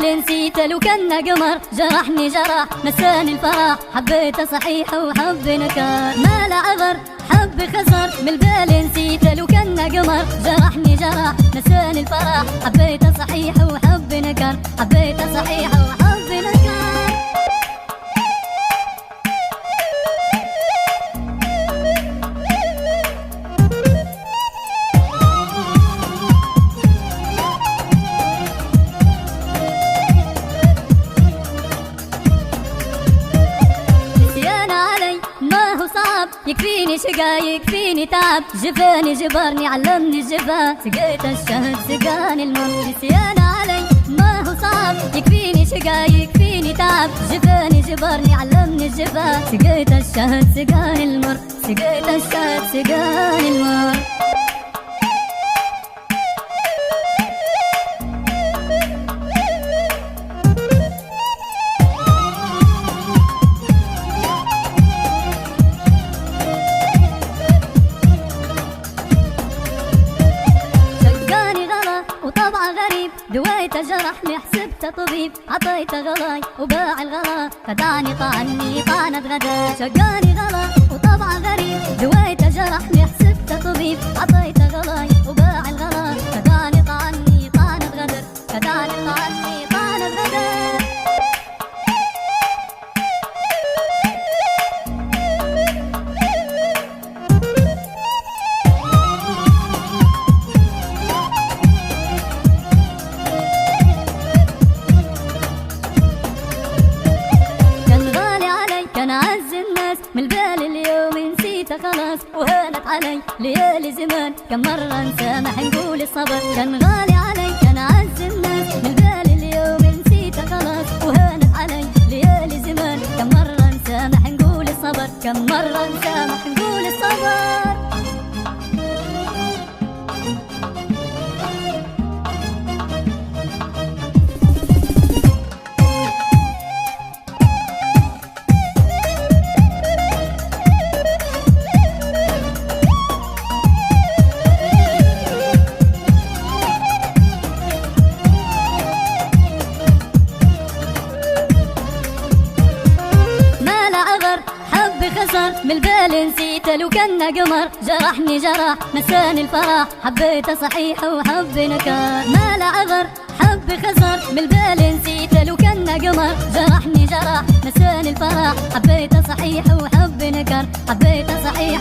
بالي نسيته لو كان قمر، جرحني جرح نساني الفرح، حبيته صحيح وحب نكر، ما له عذر حب خسر. من بالي نسيته لو كان قمر، جرحني جرح نساني الفرح، حبيته صحيح وحب نكر، حبيته صحيح وحب نكر. يكفيني شقا يكفيني تعب، جفاني جبرني علمني الجفا، سقيت الشهد سقاني المر. نسيان علي ما هو صعب، يكفيني شقا يكفيني تعب، جفاني جبرني علمني الجفا، سقيت الشهد سقاني المر، سقيت الشهد سقاني المر. دويته جرحني حسبته طبيب، عطيته غلاي وباع الغلا، خدعني طعني طعنة غدا. شقاني غلا وطبعه غريب، دويته جرحني حسبته طبيب، عطيته غلاي وباع الغلا، خدعني طعني طعنة غدر، خدعني طعني طعنة غدر. من بالي اليوم نسيته خلاص وهانت علي ليالي زمان، كم مرة نسامح نقول الصبر، كان غالي علي كان أعز الناس. من بالي اليوم نسيته خلاص وهانت علي ليالي زمان، كم مرة نسامح نقول الصبر، كم مرة نسامح نقول الصبر. خسر. من بالي نسيته لو كان قمر، جرحني جرح نساني الفرح، حبيته صحيح وحب نكر، ما له عذر حب خسر. من بالي نسيته لو كان قمر، جرحني جرح نساني الفرح، حبيته صحيح وحب نكر، حبيته صحيح